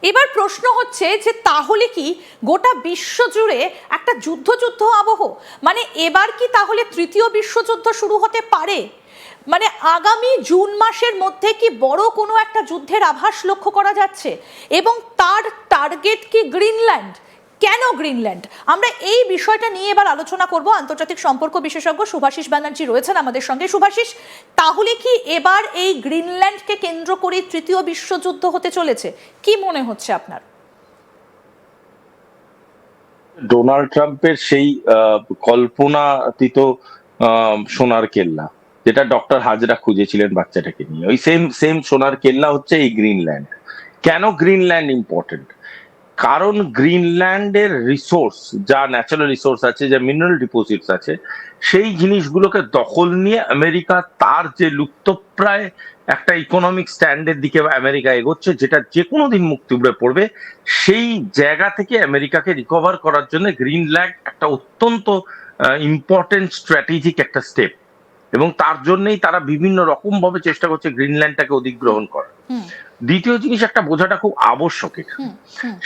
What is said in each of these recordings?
এবার প্রশ্ন হচ্ছে যে তাহলে কি গোটা বিশ্ব জুড়ে একটা যুদ্ধ আবহ, মানে এবার কি তাহলে তৃতীয় বিশ্বযুদ্ধ শুরু হতে পারে? মানে আগামী জুন মাসের মধ্যে কি বড় কোনো একটা যুদ্ধের আভাস লক্ষ্য করা যাচ্ছে? এবং তার টার্গেট কি গ্রিনল্যান্ড? কেন গ্রিনল্যান্ড? আমরা এই বিষয়টা নিয়ে এবার আলোচনা করব। আন্তর্জাতিক সম্পর্ক বিশেষজ্ঞ শুভাশিস ব্যানার্জি রয়েছেন আমাদের সঙ্গে। শুভাশিস, তাহলে কি এবার এই গ্রিনল্যান্ডকে কেন্দ্র করে তৃতীয় বিশ্বযুদ্ধ হতে চলেছে? কি মনে হচ্ছে আপনার? ডোনাল্ড ট্রাম্পের সেই কল্পনাতীত সোনার কেল্লা, যেটা ডক্টর হাজরা খুঁজেছিলেন বাচ্চাটাকে নিয়ে, ওই সেম সেম সোনার কেল্লা হচ্ছে এই গ্রিনল্যান্ড। কেন গ্রিনল্যান্ড ইম্পর্টেন্ট? কারণ গ্রিনল্যান্ডের রিসোর্স, যা ন্যাচারাল রিসোর্স আছে, যা মিনারেল ডিপোজিটস আছে, সেই জিনিসগুলোকে দখল নিয়ে আমেরিকা তার যে লুপ্তপ্রায় একটা ইকোনমিক স্ট্যান্ডের দিকে আমেরিকা এগোচ্ছে, যেটা যে কোনো দিন মুক্তি উপড়ে পড়বে, সেই জায়গা থেকে আমেরিকাকে রিকভার করার জন্য গ্রিনল্যান্ড একটা অত্যন্ত ইম্পর্টেন্ট স্ট্র্যাটেজিক একটা স্টেপ। এবং তার জন্যই তারা বিভিন্ন রকম ভাবে চেষ্টা করছে গ্রিনল্যান্ডটাকে অধিগ্রহণ করার। দ্বিতীয় জিনিস একটা বোঝাটা খুব আবশ্যক এখানে,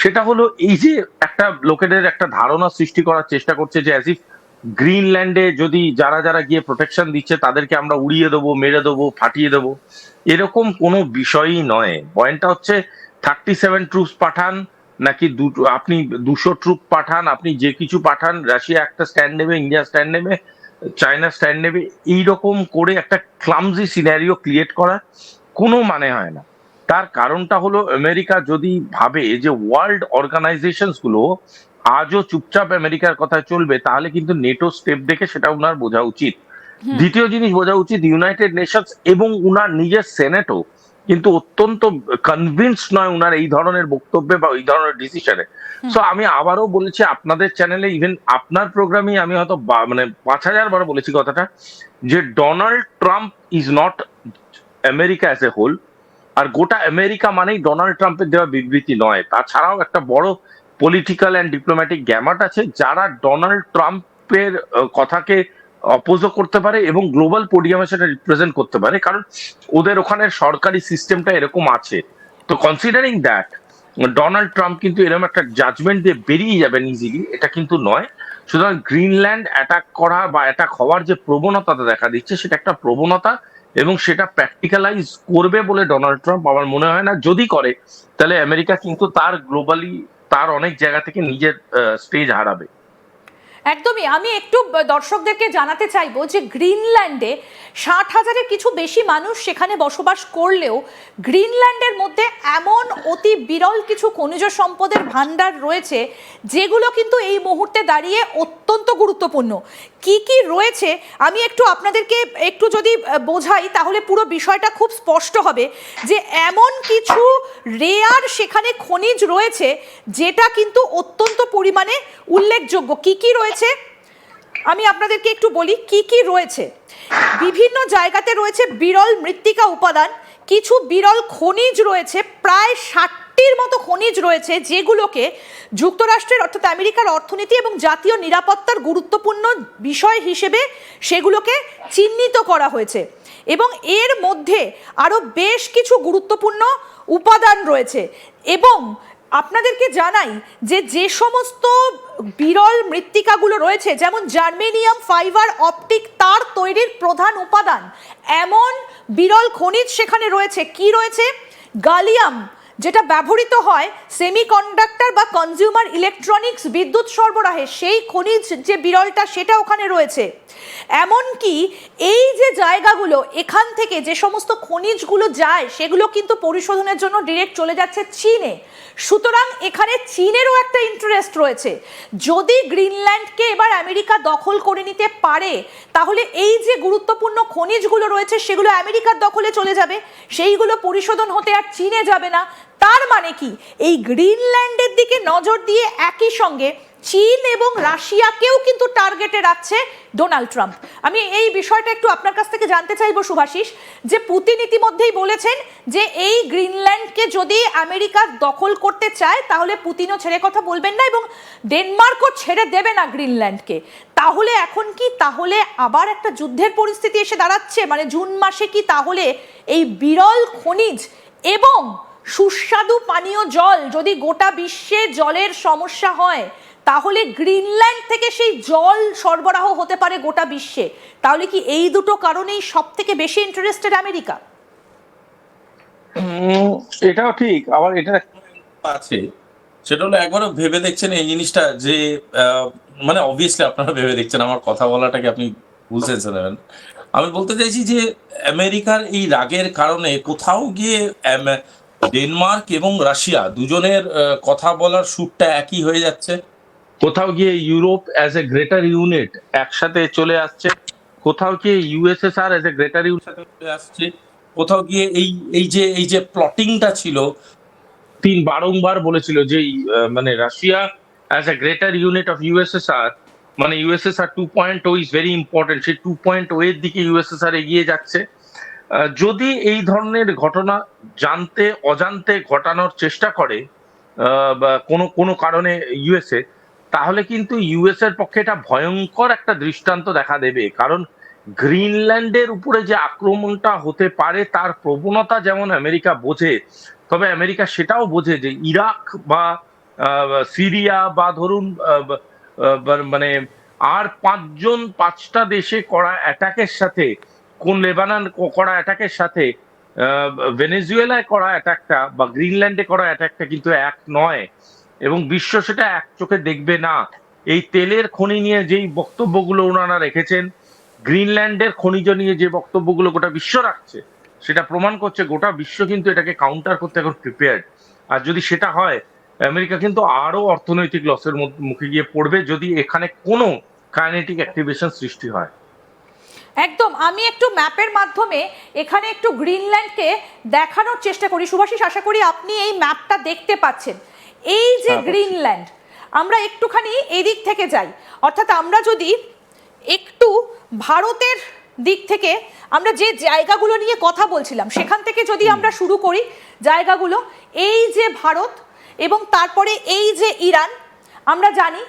সেটা হলো এই যে একটা লোকেদের একটা ধারণা সৃষ্টি করার চেষ্টা করছে যে অ্যাজ ইফ গ্রিনল্যান্ডে যদি যারা যারা গিয়ে প্রোটেকশন দিচ্ছে তাদেরকে আমরা উড়িয়ে দেবো, মেরে দেবো, ফাটিয়ে দেবো, এরকম কোনো বিষয়ই নয়। পয়েন্টটা হচ্ছে 37 ট্রুপস পাঠান নাকি আপনি 200 ট্রুপ পাঠান, আপনি যে কিছু পাঠান, রাশিয়া একটা স্ট্যান্ড নেবে, ইন্ডিয়া স্ট্যান্ড নেবে, চায়না স্ট্যান্ড নেবে, এইরকম করে একটা ক্লামজি সিনারিও ক্রিয়েট করা কোনো মানে হয় না। তার কারণটা হলো আমেরিকা যদি ভাবে যে ওয়ার্ল্ড অর্গানাইজেশনস গুলো আজও চুপচাপ আমেরিকার কথায় চলবে, তাহলে কিন্তু নেটো স্টেপ দেখে সেটা উনার বোঝা উচিত। দ্বিতীয় জিনিস বোঝা উচিত, ইউনাইটেড নেশনস এবং উনার নিজের সেনেটও কিন্তু অত্যন্ত কনভিন্সড নয় উনার এই ধরনের বক্তব্যে বা ওই ধরনের ডিসিশনে। সো আমি আবারও বলেছি আপনাদের চ্যানেলে, ইভেন আপনার প্রোগ্রামে আমি হয়তো মানে 5000 বার বলেছি কথাটা, যে Donald Trump is not America as a whole. আর গোটা আমেরিকা মানেই ডোনাল্ড ট্রাম্পের দেওয়া বিবৃতি নয়। তাছাড়াও একটা বড় পলিটিক্যাল অ্যান্ড ডিপ্লোম্যাটিক গ্যামাট আছে, যারা ডোনাল্ড ট্রাম্পের কথাকে অপোজও করতে পারে এবং গ্লোবাল পোডিয়ামে সেটা রিপ্রেজেন্ট করতে পারে, কারণ ওদের ওখানে সরকারি সিস্টেমটা এরকম আছে। তো কনসিডারিং দ্যাট, ডোনাল্ড ট্রাম্প কিন্তু এরকম একটা জাজমেন্ট দিয়ে বেরিয়ে যাবেন ইজিলি, এটা কিন্তু নয়। সুতরাং গ্রিনল্যান্ড অ্যাটাক করা বা অ্যাটাক হওয়ার যে প্রবণতাটা দেখা দিচ্ছে, সেটা একটা প্রবণতা, এবং সেটা প্র্যাকটিক্যালাইজ করবে বলে ডোনাল্ড ট্রাম্প আমার মনে হয় না। যদি করে, তাহলে আমেরিকা কিন্তু তার গ্লোবালি তার অনেক জায়গা থেকে নিজের স্টেজ হারাবে। একদমই। আমি একটু দর্শকদেরকে জানাতে চাইবো যে গ্রিনল্যান্ডে 60,000-এর কিছু বেশি মানুষ সেখানে বসবাস করলেও গ্রিনল্যান্ডের মধ্যে এমন অতি বিরল কিছু খনিজ সম্পদের ভাণ্ডার রয়েছে যেগুলো কিন্তু এই মুহূর্তে দাঁড়িয়ে অত্যন্ত গুরুত্বপূর্ণ। কি কি রয়েছে আমি একটু আপনাদেরকে একটু যদি বোঝাই, তাহলে পুরো বিষয়টা খুব স্পষ্ট হবে যে এমন কিছু রেয়ার সেখানে খনিজ রয়েছে যেটা কিন্তু অত্যন্ত পরিমাণে উল্লেখযোগ্য। কি কি রয়েছে আমি আপনাদেরকে একটু বলি। কি কি রয়েছে? বিভিন্ন জায়গাতে রয়েছে বিরল মৃত্তিকা উপাদান, কিছু বিরল খনিজ রয়েছে, প্রায় 60টির মতো খনিজ রয়েছে যেগুলোকে যুক্তরাষ্ট্রের অর্থাৎ আমেরিকার অর্থনীতি এবং জাতীয় নিরাপত্তার গুরুত্বপূর্ণ বিষয় হিসেবে সেগুলোকে চিহ্নিত করা হয়েছে। এবং এর মধ্যে আরও বেশ কিছু গুরুত্বপূর্ণ উপাদান রয়েছে। এবং আপনাদেরকে জানাই যে যে সমস্ত বিরল মৃত্তিকাগুলো রয়েছে, যেমন জার্মেনিয়াম ফাইবার অপটিক তার তৈরির প্রধান উপাদান এমন বিরল খনিজ সেখানে রয়েছে। কি রয়েছে? গালিয়াম, যেটা ব্যবহৃত হয় সেমিকন্ডাক্টর বা কনজিউমার ইলেকট্রনিক্স বিদ্যুৎ সরবরাহে, সেই খনিজ যে বিরলটা সেটা ওখানে রয়েছে। এমনকি এই যে জায়গাগুলো, এখান থেকে যে সমস্ত খনিজগুলো যায় সেগুলো কিন্তু পরিশোধনের জন্য ডিরেক্ট চলে যাচ্ছে চীনে। সুতরাং এখানে চীনেরও একটা ইন্টারেস্ট রয়েছে। যদি গ্রিনল্যান্ডকে এবার আমেরিকা দখল করে নিতে পারে, তাহলে এই যে গুরুত্বপূর্ণ খনিজগুলো রয়েছে সেগুলো আমেরিকার দখলে চলে যাবে, সেইগুলো পরিশোধন হতে আর চীনে যাবে না। তার মানে কি, এই গ্রিনল্যান্ডের দিকে নজর দিয়ে একই সঙ্গে চীন এবং রাশিয়াকেও কিন্তু টার্গেটে রাখছে ডোনাল্ড ট্রাম্প। আমি এই বিষয়টা একটু আপনার কাছ থেকে জানতে চাইবো শুভাশিস, যে পুতিন ইতিমধ্যেই বলেছেন যে এই গ্রিনল্যান্ডকে যদি আমেরিকা দখল করতে চায় তাহলে পুতিনও ছেড়ে কথা বলবেন না এবং ডেনমার্কও ছেড়ে দেবে না গ্রিনল্যান্ডকে। তাহলে এখন কি তাহলে আবার একটা যুদ্ধের পরিস্থিতি এসে দাঁড়াচ্ছে? মানে জুন মাসে কি তাহলে এই বিরল খনিজ এবং সুস্বাদু পানীয় জল, যদি গোটা বিশ্বে জলের সমস্যা হয় তাহলে গ্রিনল্যান্ড থেকে সেই জল সরবরাহ হতে পারে গোটা বিশ্বে। তাহলে কি এই দুটো কারণেই সব থেকে বেশি ইন্টারেস্টেড আমেরিকা? এটাও ঠিক, আবার এটা আছে, সেটা হলো একবারও ভেবে দেখছেন এই জিনিসটা যে মানে অবভিয়াসলি আপনারা ভেবে দেখছেন, আমার কথা বলাটাকে আপনি ভুল সেন্সে নেবেন। আমি বলতে চাইছি যে আমেরিকার এই রাগের কারণে কোথাও গিয়ে ডেনমার্ক এবং রাশিয়া দুজনের কথা বলার সুরটা একই হয়ে যাচ্ছে। কোথাও গিয়ে Europe as a greater unit একসাথে চলে আসছে, কোথাও গিয়ে USSR as a greater unit চলে আসছে, কোথাও গিয়ে এই যে প্লটিংটা ছিল, বারংবার বলেছিল যে মানে Russia as a greater unit of USSR, মানে ইউএসএসআর 2.0 ইজ ভেরি ইম্পর্টেন্ট, সেই 2.0 এর দিকে ইউএসএসআর এগিয়ে যাচ্ছে। যদি এই ধরনের ঘটনা জানতে অজান্তে ঘটানোর চেষ্টা করে বা কোনো কোনো কারণে ইউএসএ, তাহলে কিন্তু ইউএস এর পক্ষে এটা ভয়ঙ্কর একটা দৃষ্টান্ত দেখা দেবে। কারণ গ্রিনল্যান্ডের উপরে যে আক্রমণটা হতে পারে তার প্রবণতা যেমন আমেরিকা বোঝে, তবে আমেরিকা সেটাও বোঝে যে ইরাক বা সিরিয়া বা ধরুন মানে আর পাঁচটা দেশে করা অ্যাটাকের সাথে, কোন লেবানন করা অ্যাটাকের সাথে ভেনেজুয়েলায় করা অ্যাটাকটা বা গ্রিনল্যান্ডে করা অ্যাটাকটা কিন্তু এক নয়, এবং বিশ্ব সেটা এক চোখে দেখবে না। এই তেলের খনি নিয়ে যেই বক্তব্যগুলো ওনারা রেখেছেন, গ্রিনল্যান্ডের খনিজ নিয়ে যে বক্তব্যগুলো গোটা বিশ্ব রাখছে, সেটা প্রমাণ করছে গোটা বিশ্ব কিন্তু এটাকে কাউন্টার করতে এখন প্রিপেয়ার্ড। আর যদি সেটা হয়, আমেরিকা কিন্তু আরো অর্থনৈতিক লসের মুখে গিয়ে পড়বে যদি এখানে কোনো কাইনেটিক অ্যাক্টিভেশন সৃষ্টি হয়। একদম। আমি একটু ম্যাপের মাধ্যমে এখানে একটু গ্রিনল্যান্ডকে দেখানোর চেষ্টা করি। সুভাষিস, আশা করি আপনি এই ম্যাপটা দেখতে পাচ্ছেন। এই যে গ্রিনল্যান্ড, আমরা একটুখানি এদিক থেকে যাই, অর্থাৎ আমরা যদি একটু ভারতের দিক থেকে, আমরা যে জায়গাগুলো নিয়ে কথা বলছিলাম সেখান থেকে যদি আমরা শুরু করি জায়গাগুলো, এই যে ভারত এবং তারপরে এই যে ইরান আমরা জানি,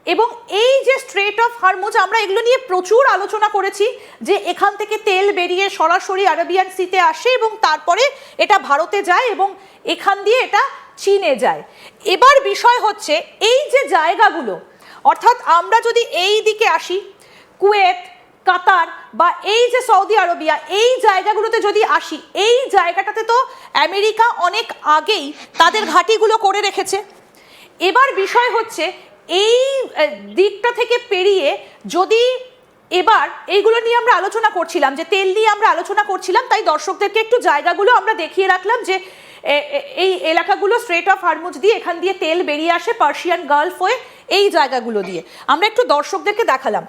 এবং এই যে স্ট্রেট অফ হরমুজ, আমরা এগুলো নিয়ে প্রচুর আলোচনা করেছি যে এখান থেকে তেল বেরিয়ে সরাসরি আরাবিয়ান সিতে আসে এবং তারপরে এটা ভারতে যায় এবং এখান দিয়ে এটা চীনে যায়। এবার বিষয় হচ্ছে এই যে জায়গাগুলো, অর্থাৎ আমরা যদি এই দিকে আসি, কুয়েত, কাতার বা এই যে সৌদি আরবিয়া, এই জায়গাগুলোতে যদি আসি, এই জায়গাটাতে তো আমেরিকা অনেক আগেই তাদের ঘাঁটিগুলো করে রেখেছে। এবার বিষয় হচ্ছে এই দিকটা থেকে পেরিয়ে যদি এবার এইগুলো নিয়ে আমরা আলোচনা করছিলাম, যে তেল নিয়ে আমরা আলোচনা করছিলাম, তাই দর্শকদেরকে একটু জায়গাগুলো আমরা দেখিয়ে রাখলাম যে এই এলাকাগুলো স্ট্রেট অফ হরমুজ দিয়ে, এখান দিয়ে তেল বেরিয়ে আসে পার্সিয়ান গালফ হয়ে, এই জায়গাগুলো দিয়ে আমরা একটু দর্শকদেরকে দেখালাম।